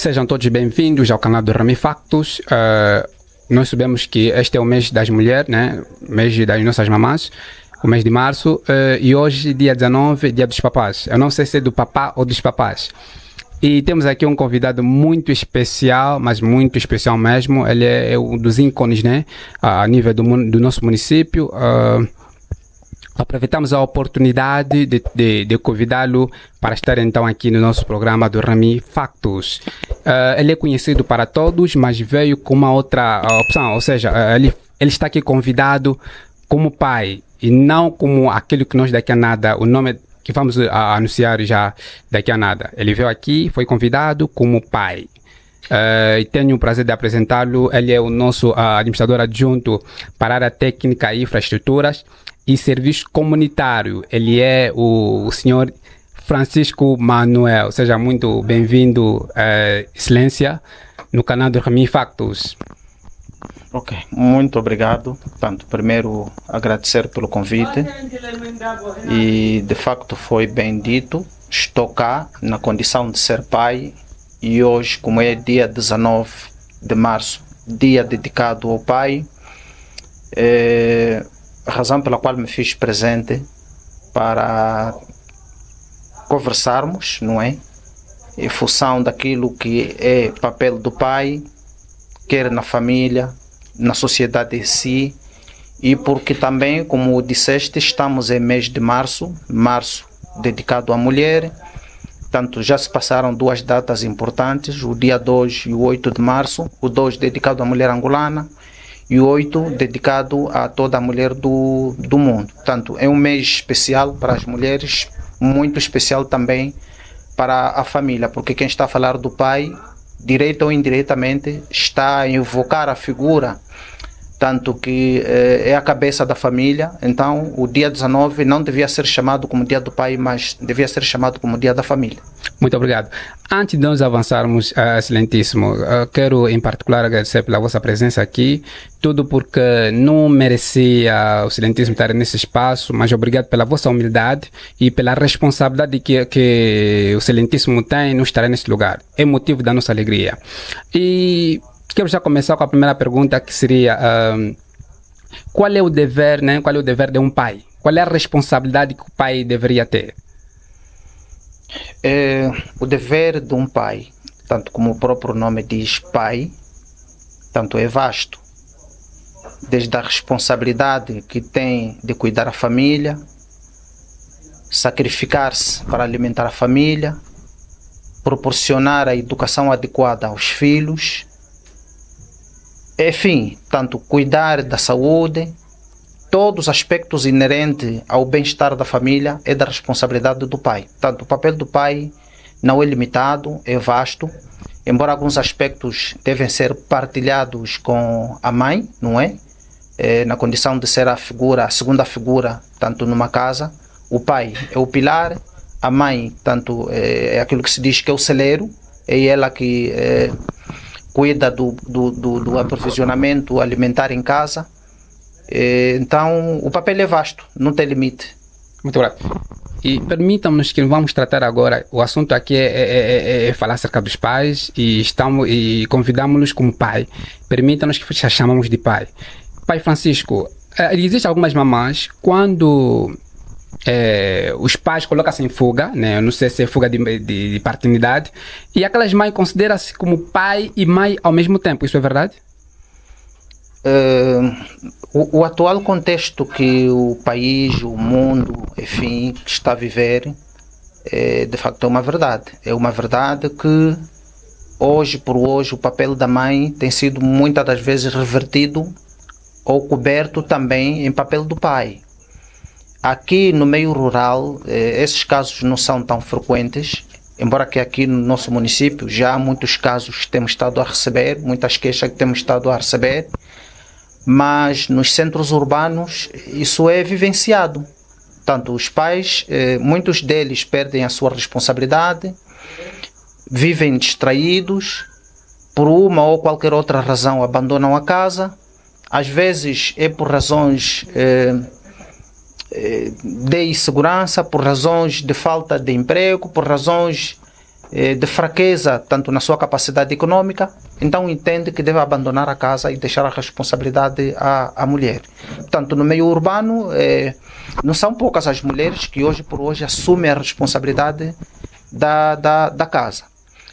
Sejam todos bem-vindos ao canal do Rami Factos. Nós sabemos que este é o mês das mulheres, né? Mês das nossas mamãs, o mês de março. E hoje, dia 19, dia dos papás. Eu não sei se é do papá ou dos papás. E temos aqui um convidado muito especial, mas muito especial mesmo. Ele é um dos ícones, né? A nível do nosso município. Aproveitamos a oportunidade de convidá-lo para estar então aqui no nosso programa do Rami Factos. Ele é conhecido para todos, mas veio com uma outra opção, ou seja, ele está aqui convidado como pai e não como aquele que nós daqui a nada, o nome que vamos anunciar já daqui a nada. Ele veio aqui, foi convidado como pai. E tenho o prazer de apresentá-lo. Ele é o nosso administrador adjunto para a área técnica e infraestruturas e serviço comunitário. Ele é o senhor Francisco Manuel. Seja muito bem-vindo, excelência, no canal do Rami Factos. Ok, muito obrigado. Portanto, primeiro agradecer pelo convite e de facto foi bem dito, estou cá na condição de ser pai e hoje, como é dia 19 de março, dia dedicado ao pai, a razão pela qual me fiz presente para conversarmos, não é? Em função daquilo que é papel do pai, quer na família, na sociedade em si, e porque também, como disseste, estamos em mês de março, março dedicado à mulher. Portanto, já se passaram duas datas importantes, o dia 2 e o 8 de março, o 2 dedicado à mulher angolana, e o 8 dedicado a toda a mulher do mundo. Portanto, é um mês especial para as mulheres, muito especial também para a família, porque quem está a falar do pai, direita ou indiretamente, está a invocar a figura, tanto que é a cabeça da família. Então, o dia 19 não devia ser chamado como dia do pai, mas devia ser chamado como dia da família. Muito obrigado. Antes de nós avançarmos, excelentíssimo, quero em particular agradecer pela vossa presença aqui, tudo porque não merecia o excelentíssimo estar nesse espaço, mas obrigado pela vossa humildade e pela responsabilidade que o excelentíssimo tem em estar nesse lugar. É motivo da nossa alegria. E quero já começar com a primeira pergunta, que seria qual é o dever, né? Qual é o dever de um pai? Qual é a responsabilidade que o pai deveria ter? O dever de um pai, tanto como o próprio nome diz, pai, tanto é vasto. Desde a responsabilidade que tem de cuidar da família, sacrificar-se para alimentar a família, proporcionar a educação adequada aos filhos, enfim, tanto cuidar da saúde, todos os aspectos inerentes ao bem-estar da família é da responsabilidade do pai. Tanto o papel do pai não é limitado, é vasto, embora alguns aspectos devem ser partilhados com a mãe, não é? Na condição de ser a segunda figura, tanto numa casa. O pai é o pilar, a mãe, tanto é aquilo que se diz que é o celeiro, é ela que cuida do aprovisionamento alimentar em casa. Então, o papel é vasto, não tem limite. Muito obrigado. E permitam-nos que vamos tratar agora, o assunto aqui é falar acerca dos pais e convidamos-los como pai. Permitam-nos que chamamos de pai. Pai Francisco, existem algumas mamães, quando os pais colocam-se em fuga, né? Eu não sei se é fuga de paternidade, e aquelas mães consideram-se como pai e mãe ao mesmo tempo, isso é verdade? O atual contexto que o país, o mundo, enfim, está a viver, de facto é uma verdade. É uma verdade que hoje por hoje o papel da mãe tem sido muitas das vezes revertido ou coberto também em papel do pai. Aqui no meio rural, esses casos não são tão frequentes, embora que aqui no nosso município já há muitos casos que temos estado a receber, muitas queixas que temos estado a receber, mas nos centros urbanos isso é vivenciado. Tanto os pais, muitos deles perdem a sua responsabilidade, vivem distraídos, por uma ou qualquer outra razão abandonam a casa, às vezes é por razões de insegurança, por razões de falta de emprego, por razões de fraqueza, tanto na sua capacidade econômica, então entende que deve abandonar a casa e deixar a responsabilidade à mulher. Portanto, no meio urbano, não são poucas as mulheres que hoje por hoje assumem a responsabilidade da casa.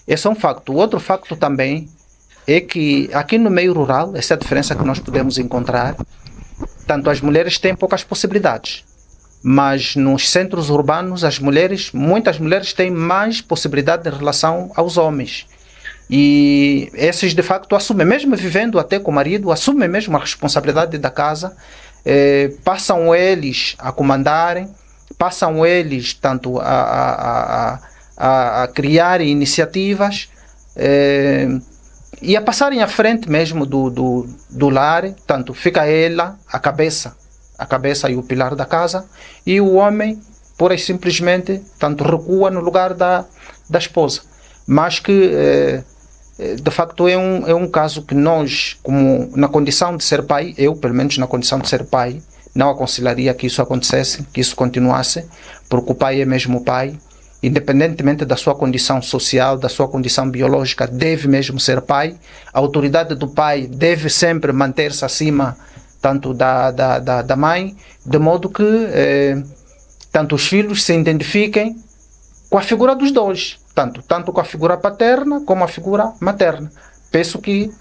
Esse é um facto. O outro facto também é que aqui no meio rural, essa é a diferença que nós podemos encontrar, tanto as mulheres têm poucas possibilidades, mas nos centros urbanos muitas mulheres têm mais possibilidade em relação aos homens. E esses de facto assumem, mesmo vivendo até com o marido, assumem mesmo a responsabilidade da casa, passam eles a comandarem, passam eles tanto a criar iniciativas e a passarem à frente mesmo do lar, tanto fica ela a cabeça e o pilar da casa, e o homem, pura e simplesmente, tanto recua no lugar da esposa. Mas que, de facto, é um caso que nós, como na condição de ser pai, eu, pelo menos na condição de ser pai, não aconselharia que isso acontecesse, que isso continuasse, porque o pai é mesmo pai, independentemente da sua condição social, da sua condição biológica, deve mesmo ser pai. A autoridade do pai deve sempre manter-se acima tanto da mãe, de modo que tanto os filhos se identifiquem com a figura dos dois, tanto com a figura paterna como a figura materna. Penso que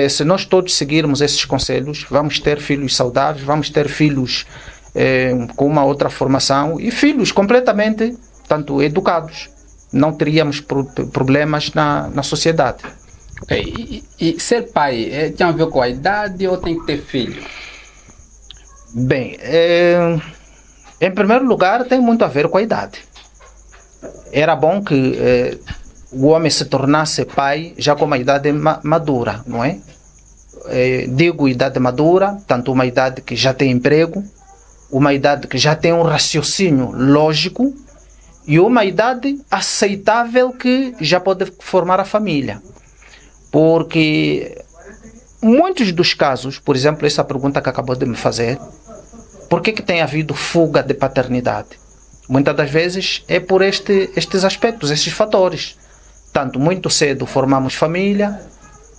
se nós todos seguirmos esses conselhos, vamos ter filhos saudáveis, vamos ter filhos com uma outra formação e filhos completamente tanto educados. Não teríamos problemas na sociedade. Okay. E ser pai tem a ver com a idade ou tem que ter filho? Bem, em primeiro lugar tem muito a ver com a idade. Era bom que o homem se tornasse pai já com uma idade madura, não é? Digo idade madura, tanto uma idade que já tem emprego, uma idade que já tem um raciocínio lógico e uma idade aceitável que já pode formar a família. Porque muitos dos casos, por exemplo, essa pergunta que acabou de me fazer, por que tem havido fuga de paternidade? Muitas das vezes é por estes aspectos, estes fatores. Tanto muito cedo formamos família,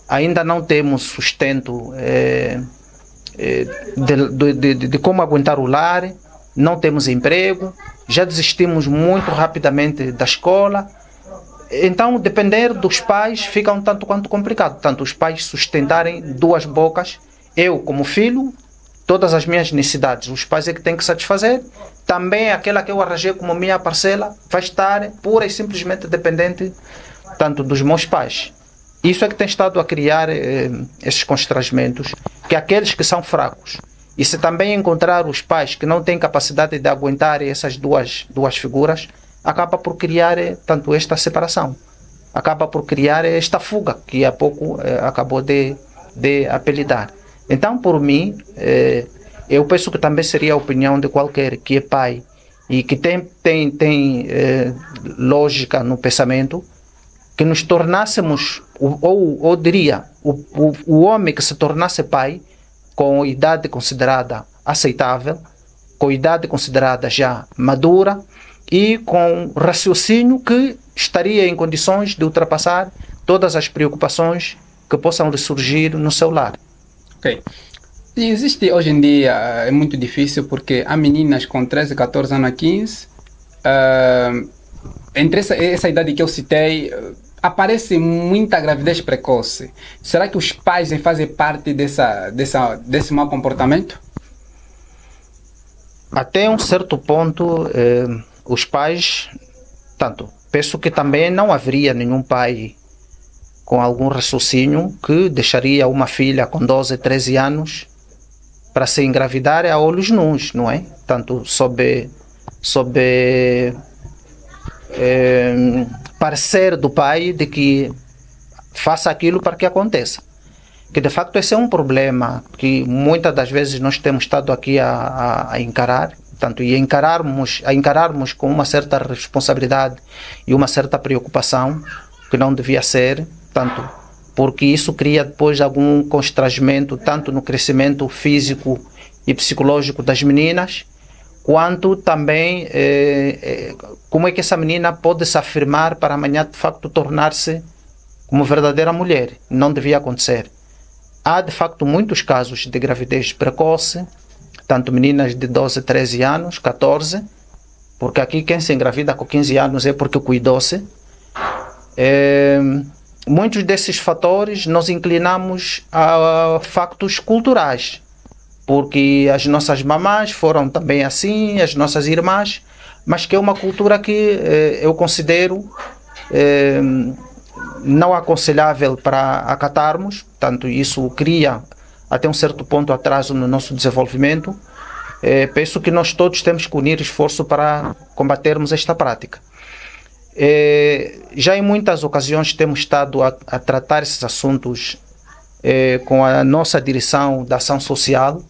ainda não temos sustento de como aguentar o lar, não temos emprego, já desistimos muito rapidamente da escola. Então, depender dos pais fica um tanto quanto complicado. Tanto os pais sustentarem duas bocas, eu como filho, todas as minhas necessidades, os pais é que têm que satisfazer. Também aquela que eu arranjei como minha parcela vai estar pura e simplesmente dependente tanto dos meus pais. Isso é que tem estado a criar esses constrangimentos, que aqueles que são fracos, e se também encontrar os pais que não têm capacidade de aguentar essas duas figuras, acaba por criar tanto esta separação, acaba por criar esta fuga que há pouco acabou de apelidar. Então, por mim, eu penso que também seria a opinião de qualquer que é pai e que tem lógica no pensamento, que nos tornássemos, ou diria, o homem que se tornasse pai com idade considerada aceitável, com idade considerada já madura e com raciocínio que estaria em condições de ultrapassar todas as preocupações que possam ressurgir no seu lar. Ok. E existe hoje em dia, é muito difícil porque há meninas com 13, 14 anos a 15, entre essa idade que eu citei, aparece muita gravidez precoce. Será que os pais fazem parte desse mau comportamento? Até um certo ponto, os pais, penso que também não haveria nenhum pai com algum raciocínio que deixaria uma filha com 12, 13 anos para se engravidar a olhos nus, não é? Tanto sob parecer do pai de que faça aquilo para que aconteça. Que de facto esse é um problema que muitas das vezes nós temos estado aqui a encarar, e a encararmos com uma certa responsabilidade e uma certa preocupação que não devia ser, porque isso cria depois algum constrangimento tanto no crescimento físico e psicológico das meninas, quanto também como é que essa menina pode se afirmar para amanhã de facto tornar-se como verdadeira mulher. Não devia acontecer. Há de facto muitos casos de gravidez precoce, tanto meninas de 12, 13 anos, 14, porque aqui quem se engravida com 15 anos é porque cuidou-se. Muitos desses fatores nós inclinamos a factos culturais, porque as nossas mamás foram também assim, as nossas irmãs, mas que é uma cultura que eu considero não aconselhável para acatarmos. Portanto, isso cria até um certo ponto atraso no nosso desenvolvimento. Penso que nós todos temos que unir esforço para combatermos esta prática. Já em muitas ocasiões temos estado a tratar esses assuntos com a nossa direção da ação social,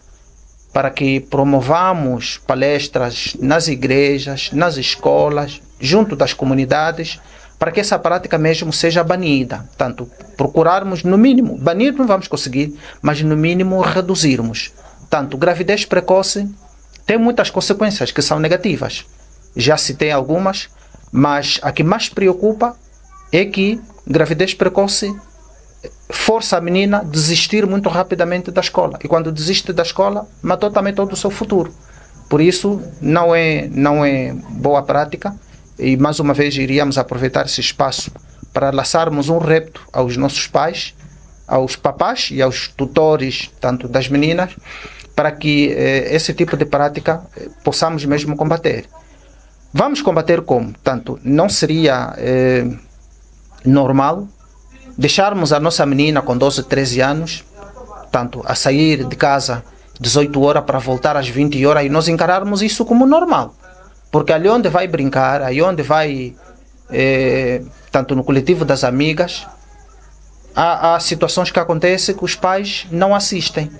para que promovamos palestras nas igrejas, nas escolas, junto das comunidades, para que essa prática mesmo seja banida. Portanto, procurarmos no mínimo, banir não vamos conseguir, mas no mínimo reduzirmos. Portanto, gravidez precoce tem muitas consequências que são negativas. Já citei algumas, mas a que mais preocupa é que gravidez precoce força a menina a desistir muito rapidamente da escola. E quando desiste da escola, matou também todo o seu futuro. Por isso, não é boa prática. E mais uma vez iríamos aproveitar esse espaço para lançarmos um repto aos nossos pais, aos papás e aos tutores, tanto das meninas, para que esse tipo de prática possamos mesmo combater. Vamos combater como? Tanto não seria normal deixarmos a nossa menina com 12, 13 anos, tanto a sair de casa 18 horas para voltar às 20 horas e nós encararmos isso como normal. Porque ali onde vai brincar, aí onde vai, tanto no coletivo das amigas, há situações que acontecem que os pais não assistem.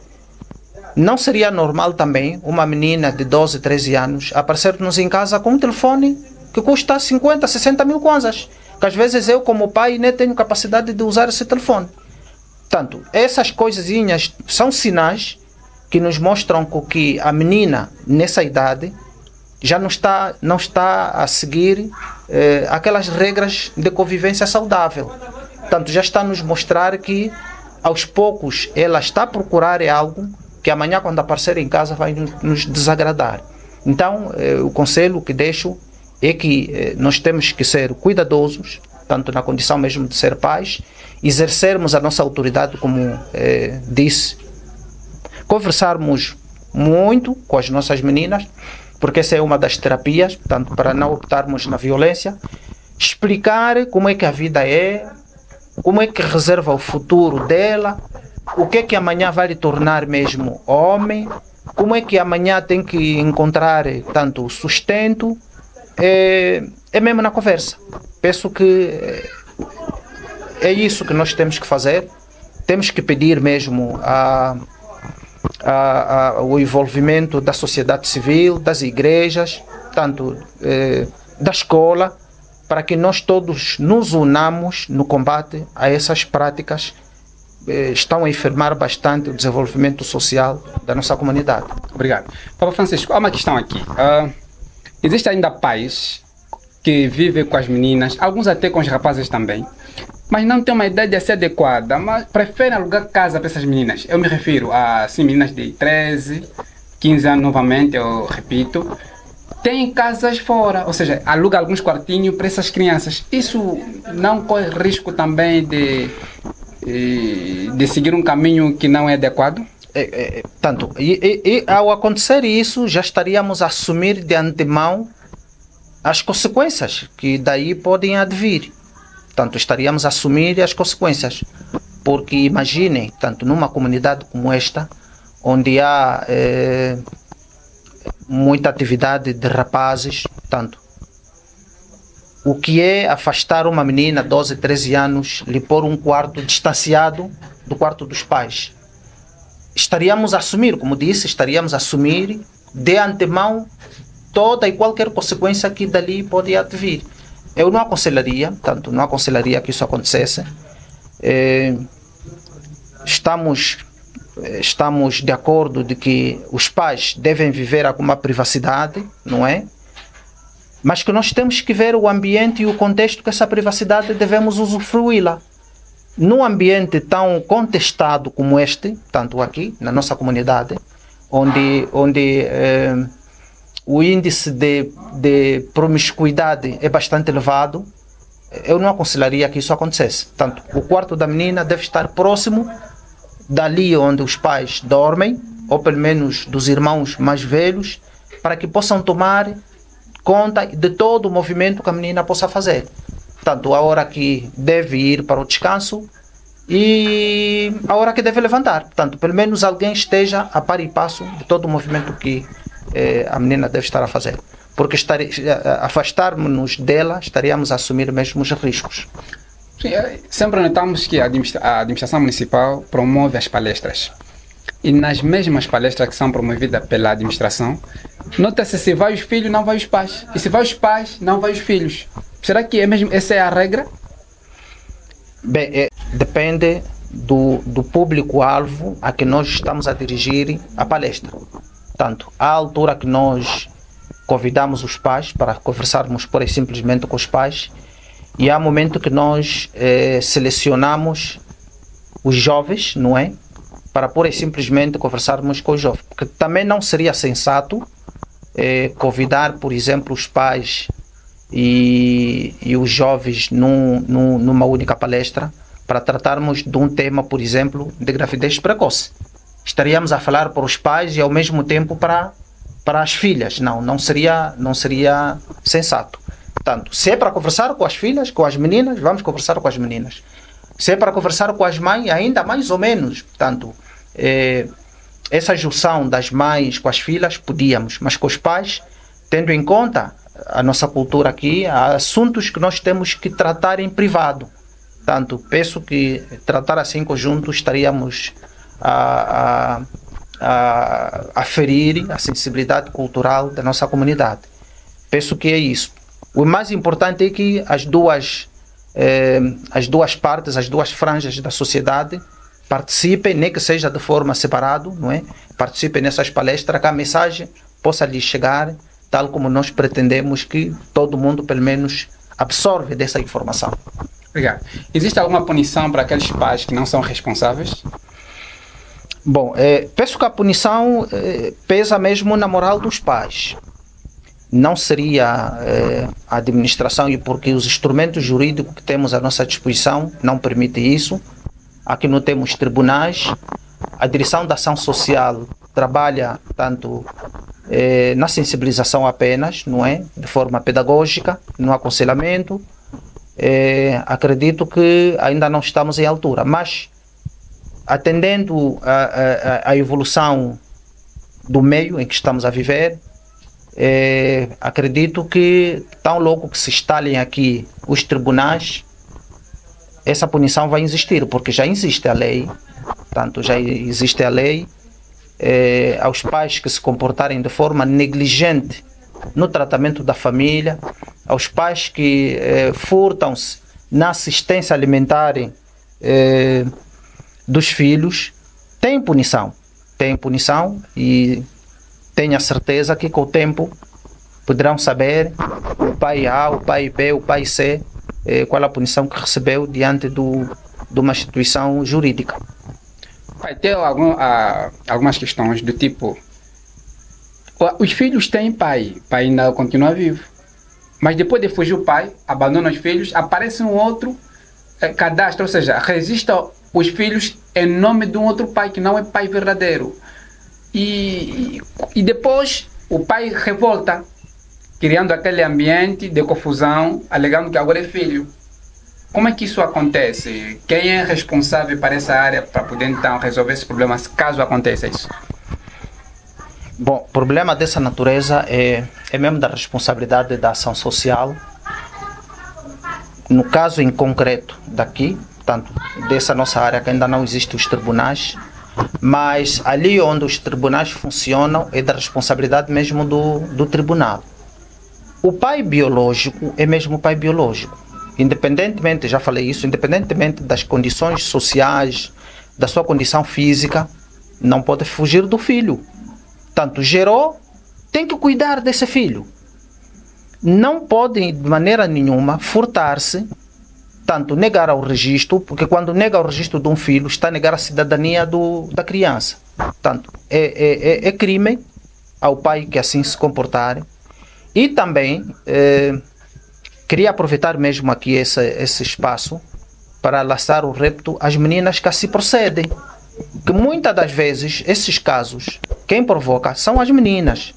Não seria normal também uma menina de 12, 13 anos aparecer-nos em casa com um telefone que custa 50, 60 mil kwanzas. Que às vezes eu, como pai, nem tenho capacidade de usar esse telefone. Portanto, essas coisinhas são sinais que nos mostram que a menina, nessa idade, já não está a seguir aquelas regras de convivência saudável. Portanto, já está a nos mostrar que, aos poucos, ela está a procurar algo que amanhã, quando aparecer em casa, vai nos desagradar. Então, o conselho que deixo é que nós temos que ser cuidadosos, tanto na condição mesmo de ser pais, exercermos a nossa autoridade, como disse, conversarmos muito com as nossas meninas, porque essa é uma das terapias, portanto, para não optarmos na violência, explicar como é que a vida é, como é que reserva o futuro dela, o que é que amanhã vai lhe tornar mesmo homem, como é que amanhã tem que encontrar tanto sustento, é mesmo na conversa. Penso que é isso que nós temos que fazer. Temos que pedir mesmo o envolvimento da sociedade civil, das igrejas, tanto da escola, para que nós todos nos unamos no combate a essas práticas que estão a enfermar bastante o desenvolvimento social da nossa comunidade. Obrigado. Papa Francisco, há uma questão aqui. Existem ainda pais que vivem com as meninas, alguns até com os rapazes também, mas não têm uma ideia assim adequada, mas preferem alugar casa para essas meninas. Eu me refiro a meninas de 13, 15 anos novamente, eu repito. Tem casas fora, ou seja, aluga alguns quartinhos para essas crianças. Isso não corre risco também de seguir um caminho que não é adequado? Tanto, ao acontecer isso, já estaríamos a assumir de antemão as consequências que daí podem advir. Portanto, estaríamos a assumir as consequências. Porque imaginem, tanto numa comunidade como esta, onde há muita atividade de rapazes, tanto, o que é afastar uma menina de 12, 13 anos, lhe pôr um quarto distanciado do quarto dos pais? Estaríamos a assumir, como disse, estaríamos a assumir de antemão toda e qualquer consequência que dali pode advir. Eu não aconselharia, tanto não aconselharia que isso acontecesse. Estamos estamos de acordo de que os pais devem viver alguma privacidade, não é? Mas que nós temos que ver o ambiente e o contexto que essa privacidade devemos usufruí-la. Num ambiente tão contestado como este, tanto aqui na nossa comunidade, onde o índice de promiscuidade é bastante elevado, eu não aconselharia que isso acontecesse. Portanto, o quarto da menina deve estar próximo dali onde os pais dormem, ou pelo menos dos irmãos mais velhos, para que possam tomar conta de todo o movimento que a menina possa fazer. Portanto, a hora que deve ir para o descanso e a hora que deve levantar. Portanto, pelo menos alguém esteja a par e passo de todo o movimento que a menina deve estar a fazer. Porque afastarmos-nos dela, estaríamos a assumir mesmo os riscos. Sim, sempre notamos que a administração municipal promove as palestras. E nas mesmas palestras que são promovidas pela administração, nota-se se vai os filhos, não vai os pais. E se vai os pais, não vai os filhos. Será que essa é a regra? Bem, depende do público-alvo a que nós estamos a dirigir a palestra. Portanto, à altura que nós convidamos os pais para conversarmos pura e simplesmente com os pais, e há momento que nós selecionamos os jovens, não é? Para pura e simplesmente conversarmos com os jovens. Porque também não seria sensato convidar, por exemplo, os pais e os jovens numa única palestra para tratarmos de um tema, por exemplo, de gravidez precoce. Estaríamos a falar para os pais e ao mesmo tempo para as filhas. Não seria sensato. Portanto, se é para conversar com as filhas, com as meninas, vamos conversar com as meninas. Se é para conversar com as mães, ainda mais ou menos. Portanto, essa junção das mães com as filhas, podíamos, mas com os pais, tendo em conta a nossa cultura aqui, há assuntos que nós temos que tratar em privado. Portanto, penso que tratar assim em conjunto estaríamos a ferir a sensibilidade cultural da nossa comunidade. Penso que é isso. O mais importante é que as duas partes, as duas franjas da sociedade participem, nem que seja de forma separada, não é? Participem nessas palestras, que a mensagem possa lhes chegar, tal como nós pretendemos que todo mundo, pelo menos, absorve dessa informação. Obrigado. Existe alguma punição para aqueles pais que não são responsáveis? Bom, penso que a punição pesa mesmo na moral dos pais. Não seria a administração, e porque os instrumentos jurídicos que temos à nossa disposição não permitem isso. Aqui não temos tribunais. A direção da ação social trabalha tanto na sensibilização apenas, não é? De forma pedagógica, no aconselhamento. Acredito que ainda não estamos em altura, mas atendendo a evolução do meio em que estamos a viver, acredito que tão logo que se instalem aqui os tribunais, essa punição vai existir, porque já existe a lei. Portanto, já existe a lei aos pais que se comportarem de forma negligente no tratamento da família, aos pais que furtam-se na assistência alimentar dos filhos, tem punição. Tem punição, e tenho a certeza que com o tempo poderão saber o pai A, o pai B, o pai C, qual a punição que recebeu diante de uma instituição jurídica. Vai ter algumas questões do tipo: os filhos têm pai, o pai ainda continua vivo, mas depois de fugir o pai, abandona os filhos, aparece um outro cadastro, ou seja, registra os filhos em nome de um outro pai que não é pai verdadeiro. E depois o pai revolta, criando aquele ambiente de confusão, alegando que agora é filho. Como é que isso acontece? Quem é responsável para essa área para poder então resolver esse problema, caso aconteça isso? Bom, problema dessa natureza é mesmo da responsabilidade da ação social. No caso em concreto daqui, portanto, dessa nossa área que ainda não existem os tribunais, mas ali onde os tribunais funcionam é da responsabilidade mesmo do tribunal. O pai biológico é mesmo o pai biológico. Independentemente, já falei isso, independentemente das condições sociais, da sua condição física, não pode fugir do filho. Tanto gerou, tem que cuidar desse filho. Não pode de maneira nenhuma furtar-se, tanto negar ao registro, porque quando nega o registro de um filho, está a negar a cidadania da criança. Portanto, é crime ao pai que assim se comportar. E também queria aproveitar mesmo aqui esse espaço para lançar o repto às meninas que assim procedem. Que muitas das vezes, esses casos, quem provoca são as meninas.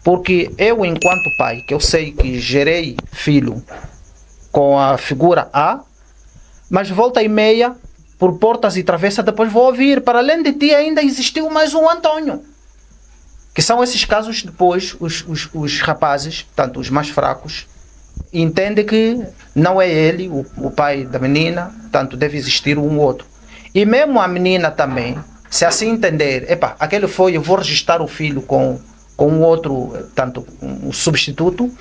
Porque eu, enquanto pai, que eu sei que gerei filho com a figura A, mas volta e meia, por portas e travessas, depois vou ouvir, para além de ti ainda existiu mais um Antônio. Que são esses casos depois, os rapazes, tanto os mais fracos, entendem que não é ele, o pai da menina, tanto deve existir um outro. E mesmo a menina também, se assim entender, epa, aquele foi, eu vou registrar o filho com um outro, tanto um substituto,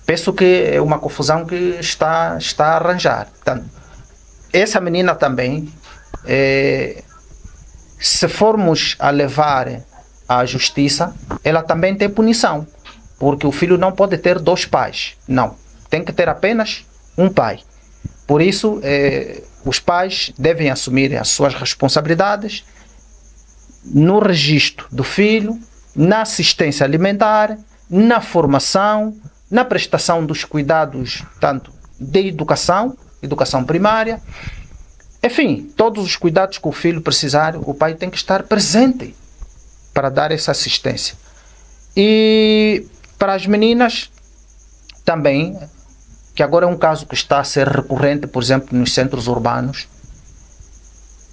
penso que é uma confusão que está a arranjar. Portanto, essa menina também, se formos a levar à justiça, ela também tem punição, porque o filho não pode ter dois pais, não, tem que ter apenas um pai. Por isso, os pais devem assumir as suas responsabilidades no registro do filho, na assistência alimentar, na formação, na prestação dos cuidados, tanto de educação primária, enfim, todos os cuidados que o filho precisar, o pai tem que estar presente para dar essa assistência. E para as meninas também, que agora é um caso que está a ser recorrente, por exemplo, nos centros urbanos,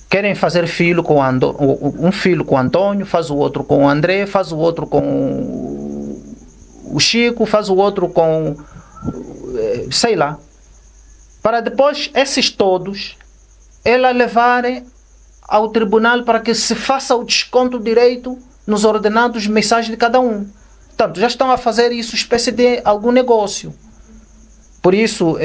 querem fazer filho com um filho com o Antônio, faz o outro com o André, faz o outro com o Chico, faz o outro com, sei lá, para depois esses todos ela levarem ao tribunal para que se faça o desconto direito nos ordenados mensais de cada um. Portanto, já estão a fazer isso, espécie de algum negócio. Por isso,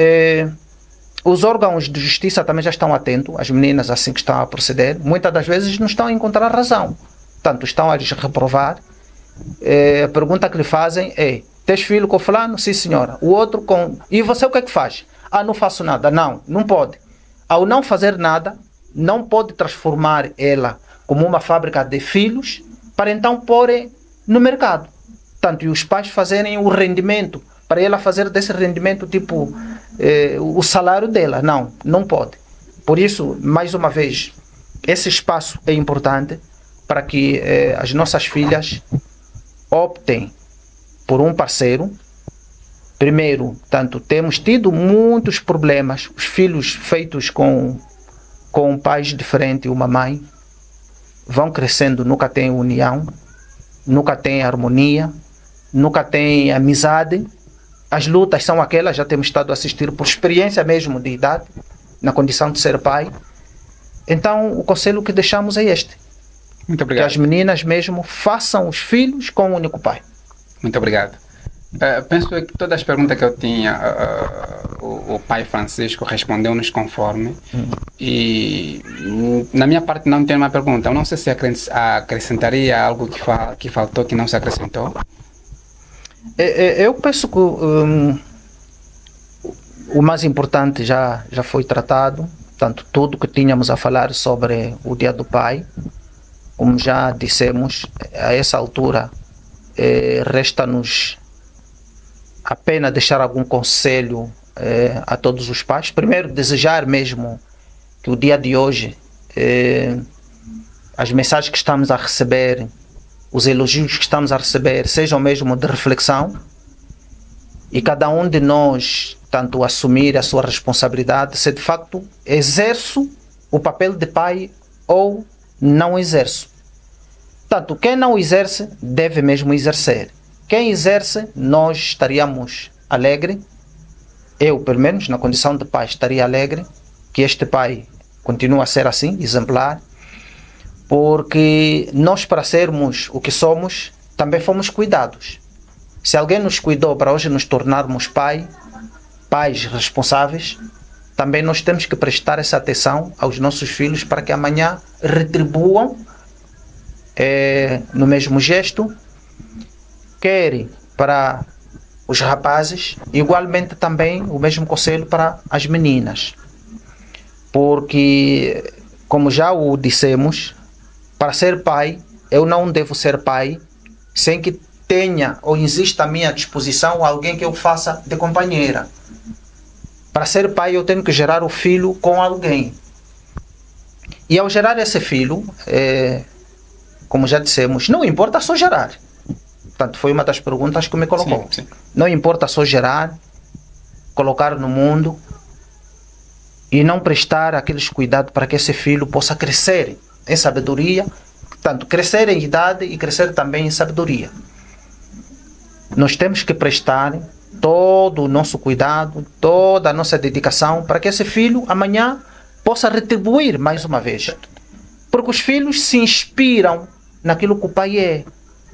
os órgãos de justiça também já estão atentos, as meninas assim que estão a proceder, muitas das vezes não estão a encontrar razão. Portanto, estão a lhes reprovar. A pergunta que lhe fazem é: tens filho com fulano? Sim, senhora. O outro com... E você o que é que faz? Ah, não faço nada. Não, não pode. Ao não fazer nada, não pode transformar ela como uma fábrica de filhos para então pôr no mercado. Portanto, e os pais fazerem o rendimento, para ela fazer desse rendimento tipo o salário dela. Não, não pode. Por isso, mais uma vez, esse espaço é importante para que as nossas filhas optem por um parceiro. Primeiro, tanto temos tido muitos problemas, os filhos feitos com pais diferentes, uma mãe, vão crescendo, nunca tem união, nunca tem harmonia, nunca tem amizade. As lutas são aquelas, já temos estado a assistir por experiência mesmo de idade, na condição de ser pai. Então, o conselho que deixamos é este. Muito obrigado. Que as meninas mesmo façam os filhos com um único pai. Muito obrigado. Penso que todas as perguntas que eu tinha, o pai Francisco respondeu-nos conforme. E na minha parte não tem uma pergunta. Eu não sei se acrescentaria algo que faltou, que não se acrescentou. Eu penso que o mais importante já foi tratado. Tanto tudo que tínhamos a falar sobre o Dia do Pai, como já dissemos, a essa altura resta-nos apenas deixar algum conselho a todos os pais. Primeiro, desejar mesmo que o dia de hoje, as mensagens que estamos a receber, os elogios que estamos a receber, sejam mesmo de reflexão, e cada um de nós, tanto assumir a sua responsabilidade, se de facto exerço o papel de pai ou não exerço. Tanto quem não exerce, deve mesmo exercer. Quem exerce, nós estaríamos alegres. Eu, pelo menos, na condição de pai, estaria alegre que este pai continue a ser assim, exemplar, porque nós, para sermos o que somos, também fomos cuidados. Se alguém nos cuidou para hoje nos tornarmos pais responsáveis, também nós temos que prestar essa atenção aos nossos filhos para que amanhã retribuam no mesmo gesto, quer para os rapazes, igualmente também o mesmo conselho para as meninas. Porque, como já o dissemos, para ser pai, eu não devo ser pai sem que tenha ou exista à minha disposição alguém que eu faça de companheira. Para ser pai, eu tenho que gerar o filho com alguém. E ao gerar esse filho, como já dissemos, não importa só gerar. Portanto, foi uma das perguntas que me colocou. Sim, sim. Não importa só gerar, colocar no mundo e não prestar aqueles cuidados para que esse filho possa crescer em sabedoria, tanto crescer em idade e crescer também em sabedoria. Nós temos que prestar todo o nosso cuidado, toda a nossa dedicação para que esse filho amanhã possa retribuir mais uma vez. Porque os filhos se inspiram naquilo que o pai é.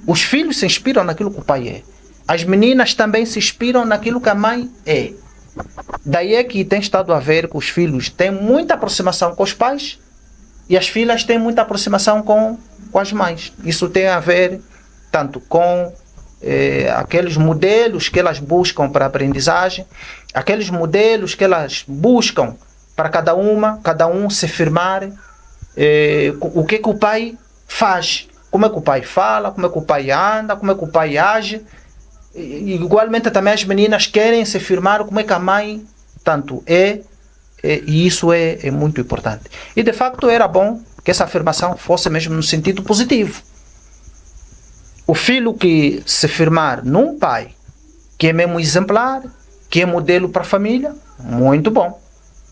Os filhos se inspiram naquilo que o pai é. As meninas também se inspiram naquilo que a mãe é. Daí é que tem estado a ver que os filhos têm muita aproximação com os pais e as filhas têm muita aproximação com as mães. Isso tem a ver tanto com aqueles modelos que elas buscam para a aprendizagem, aqueles modelos que elas buscam para cada um se firmar, o que o pai faz, como é que o pai fala, como é que o pai anda, como é que o pai age. E, igualmente também as meninas querem se firmar como é que a mãe tanto é, e isso é muito importante. E de facto era bom que essa afirmação fosse mesmo no sentido positivo. O filho que se firmar num pai que é mesmo exemplar, que é modelo para a família, muito bom.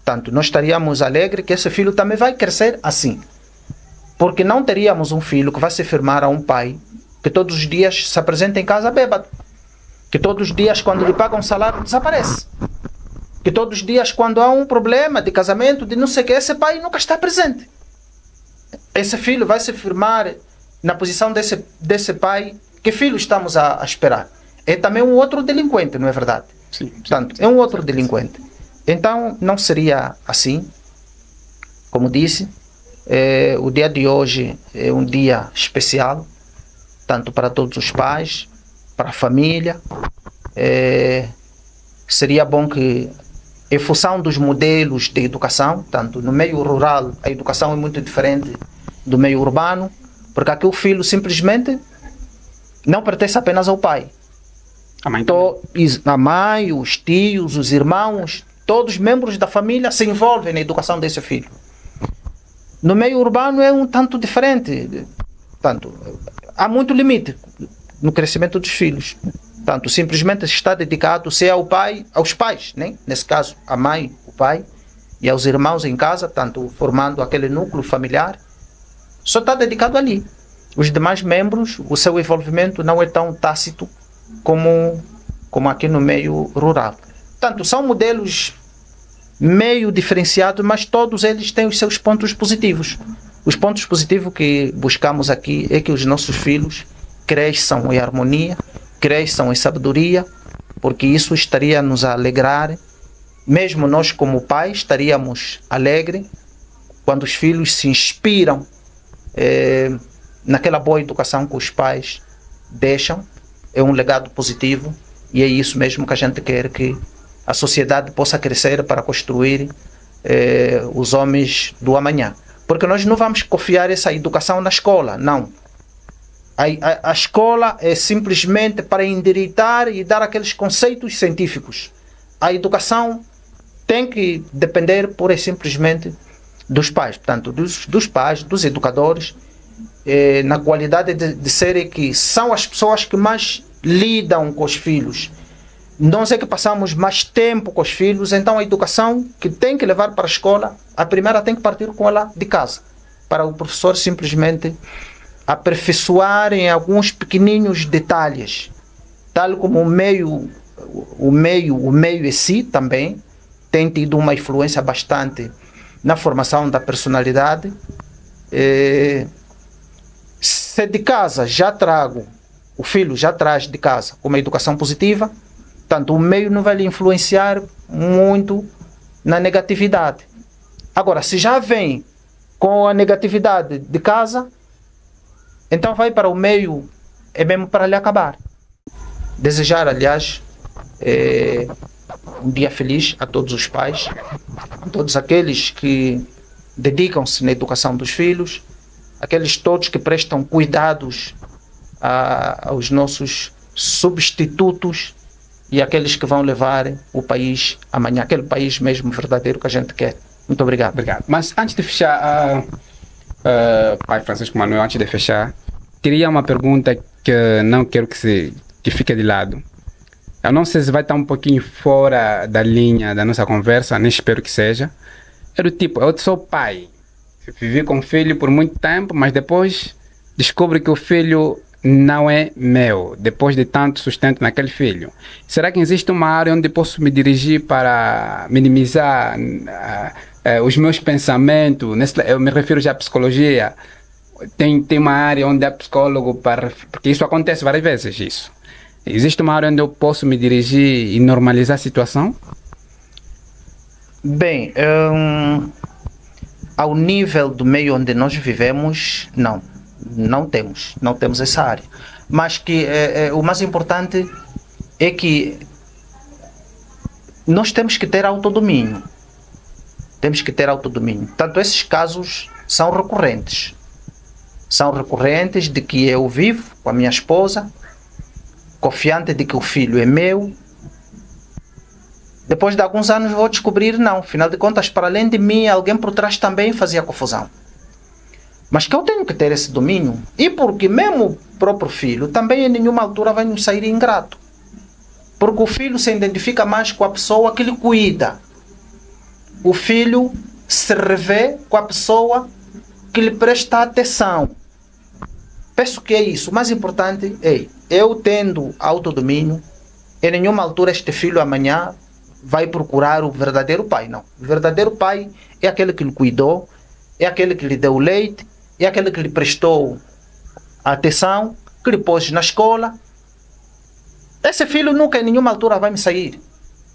Tanto nós estaríamos alegres que esse filho também vai crescer assim. Porque não teríamos um filho que vai se firmar a um pai que todos os dias se apresenta em casa bêbado. Que todos os dias, quando lhe pagam um salário, desaparece. Que todos os dias, quando há um problema de casamento, de não sei o que, esse pai nunca está presente. Esse filho vai se firmar na posição desse pai. Que filho estamos a esperar? É também um outro delinquente, não é verdade? Sim. Portanto, é um outro delinquente. Então, não seria assim. Como disse, o dia de hoje é um dia especial, tanto para todos os pais, para a família. Seria bom que, em função dos modelos de educação, tanto no meio rural, a educação é muito diferente do meio urbano, porque aqui o filho simplesmente não pertence apenas ao pai. A mãe, os tios, os irmãos, todos os membros da família se envolvem na educação desse filho. No meio urbano é um tanto diferente. Tanto, há muito limite no crescimento dos filhos. Tanto simplesmente está dedicado se é ao pai, aos pais, né? Nesse caso a mãe, o pai e aos irmãos em casa, tanto formando aquele núcleo familiar, só está dedicado ali. Os demais membros, o seu envolvimento não é tão tácito como aqui no meio rural. Tanto são modelos meio diferenciados, mas todos eles têm os seus pontos positivos. Os pontos positivos que buscamos aqui é que os nossos filhos cresçam em harmonia, cresçam em sabedoria, porque isso estaria nos a alegrar. Mesmo nós como pais estaríamos alegres quando os filhos se inspiram naquela boa educação que os pais deixam. É um legado positivo e é isso mesmo que a gente quer, que a sociedade possa crescer para construir os homens do amanhã. Porque nós não vamos confiar essa educação na escola, não. A escola é simplesmente para endireitar e dar aqueles conceitos científicos. A educação tem que depender pura e simplesmente dos pais, portanto, dos pais, dos educadores, na qualidade de serem que são as pessoas que mais lidam com os filhos. Nós é que passamos mais tempo com os filhos, então a educação que tem que levar para a escola, a primeira tem que partir com ela de casa, para o professor simplesmente aperfeiçoar em alguns pequeninos detalhes, tal como o meio em si também tem tido uma influência bastante na formação da personalidade. Se de casa já trago, o filho já traz de casa uma educação positiva, tanto o meio não vai lhe influenciar muito na negatividade. Agora, se já vem com a negatividade de casa, Então vai para o meio, é mesmo para lhe acabar. Desejar, aliás, um dia feliz a todos os pais, a todos aqueles que dedicam-se na educação dos filhos, aqueles todos que prestam cuidados aos nossos substitutos e aqueles que vão levar o país amanhã, aquele país mesmo verdadeiro que a gente quer. Muito obrigado. Obrigado. Mas antes de fechar, pai Francisco Manuel, antes de fechar, teria uma pergunta que não quero que fique de lado. Eu não sei se vai estar um pouquinho fora da linha da nossa conversa, nem espero que seja. É do tipo, eu sou pai, vivi com o filho por muito tempo, mas depois descubro que o filho não é meu, depois de tanto sustento naquele filho. Será que existe uma área onde posso me dirigir para minimizar os meus pensamentos? Eu me refiro já à psicologia. Tem uma área onde é psicólogo porque isso acontece várias vezes, isso. Existe uma área onde eu posso me dirigir e normalizar a situação? Bem, ao nível do meio onde nós vivemos, não temos essa área. Mas que o mais importante é que nós temos que ter autodomínio. Temos que ter autodomínio. Tanto esses casos são recorrentes. São recorrentes de que eu vivo com a minha esposa, confiante de que o filho é meu. Depois de alguns anos vou descobrir, não. Afinal de contas, para além de mim, alguém por trás também fazia confusão. Mas que eu tenho que ter esse domínio. E porque mesmo o próprio filho também em nenhuma altura vai nos sair ingrato. Porque o filho se identifica mais com a pessoa que lhe cuida. O filho se revê com a pessoa que lhe presta atenção. Penso que é isso. O mais importante é, eu tendo autodomínio, em nenhuma altura este filho amanhã vai procurar o verdadeiro pai. Não. O verdadeiro pai é aquele que lhe cuidou, é aquele que lhe deu leite, é aquele que lhe prestou atenção, que lhe pôs na escola. Esse filho nunca em nenhuma altura vai me sair.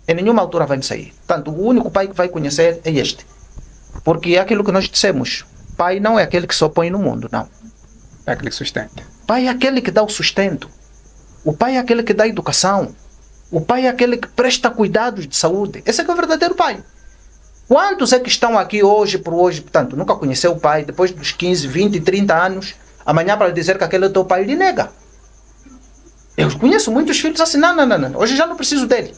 Em nenhuma altura vai me sair. Portanto, o único pai que vai conhecer é este. Porque é aquilo que nós dissemos. Pai não é aquele que só põe no mundo, não. É aquele que sustenta. Pai é aquele que dá o sustento. O pai é aquele que dá a educação. O pai é aquele que presta cuidados de saúde. Esse é que é o verdadeiro pai. Quantos é que estão aqui hoje por hoje, portanto, nunca conheceu o pai, depois dos 15, 20, 30 anos, amanhã para dizer que aquele é o teu pai, ele nega. Eu conheço muitos filhos assim, não, hoje já não preciso dele.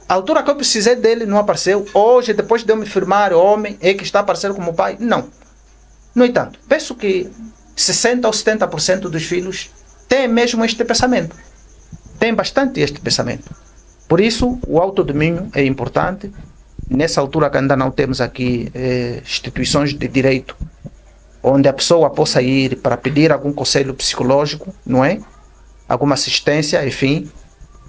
A altura que eu precisei dele não apareceu. Hoje, depois de eu me firmar homem, é que está a aparecer como pai. Não. No entanto, penso que 60% ou 70% dos filhos têm mesmo este pensamento. Tem bastante este pensamento. Por isso, o autodomínio é importante. Nessa altura que ainda não temos aqui instituições de direito onde a pessoa possa ir para pedir algum conselho psicológico, não é? Alguma assistência, enfim.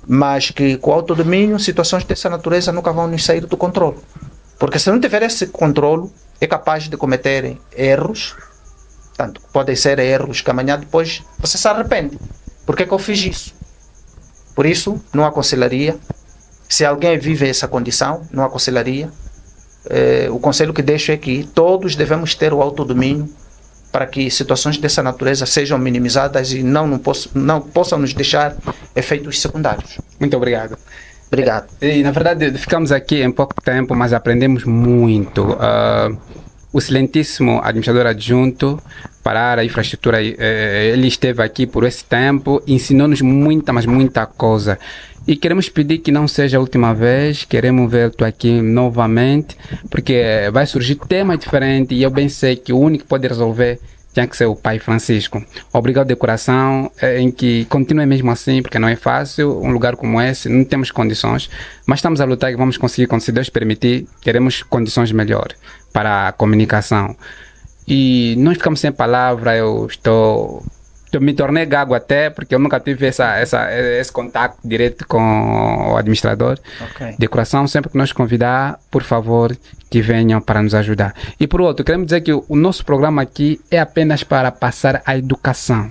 Mas que com o autodomínio, situações dessa natureza nunca vão nos sair do controle. Porque se não tiver esse controle, é capaz de cometer erros. Tanto podem ser erros que amanhã depois você se arrepende. Por que eu fiz isso? Por isso, não aconselharia. Se alguém vive essa condição, não aconselharia. O conselho que deixo é que todos devemos ter o autodomínio para que situações dessa natureza sejam minimizadas e não possam nos deixar efeitos secundários. Muito obrigado. Obrigado. E, na verdade, ficamos aqui em pouco tempo, mas aprendemos muito. O excelentíssimo administrador adjunto para a área infraestrutura, ele esteve aqui por esse tempo, ensinou-nos muita, mas muita coisa. E queremos pedir que não seja a última vez, queremos ver-te aqui novamente, porque vai surgir tema diferente e eu bem sei que o único que pode resolver tinha que ser o pai Francisco. Obrigado de coração, em que continue mesmo assim, porque não é fácil, um lugar como esse, não temos condições, mas estamos a lutar e vamos conseguir, quando se Deus permitir, queremos condições melhores para a comunicação. E nós ficamos sem palavra, eu me tornei gago até, porque eu nunca tive esse contato direto com o administrador. Okay. De coração, sempre que nos convidar, por favor, que venham para nos ajudar. E por outro, queremos dizer que o nosso programa aqui é apenas para passar a educação.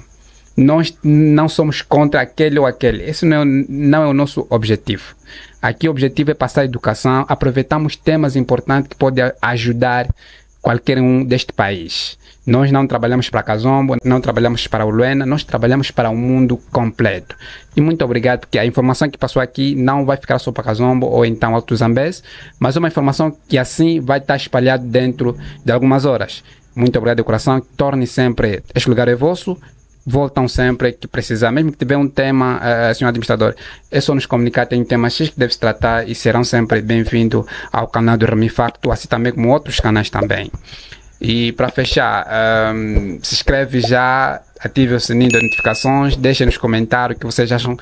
Nós não somos contra aquele ou aquele. Esse não é o nosso objetivo. Aqui o objetivo é passar a educação. Aproveitamos temas importantes que podem ajudar qualquer um deste país. Nós não trabalhamos para Kazombo, não trabalhamos para o Luena, nós trabalhamos para o mundo completo. E muito obrigado, porque a informação que passou aqui não vai ficar só para Kazombo ou então Alto Zambeze, mas é uma informação que assim vai estar espalhada dentro de algumas horas. Muito obrigado de coração, torne sempre, este lugar é vosso, voltam sempre que precisar, mesmo que tiver um tema, senhor administrador, é só nos comunicar, tem um tema X que deve se tratar e serão sempre bem-vindos ao canal do Rami Facto, assim também como outros canais também. E para fechar, se inscreve já, ative o sininho de notificações, deixem nos comentários o que vocês acham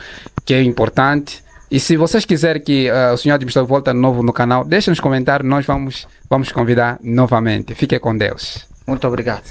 que é importante. E se vocês quiserem que o senhor administrador volte de novo no canal, deixem nos comentários, nós vamos convidar novamente. Fiquem com Deus. Muito obrigado.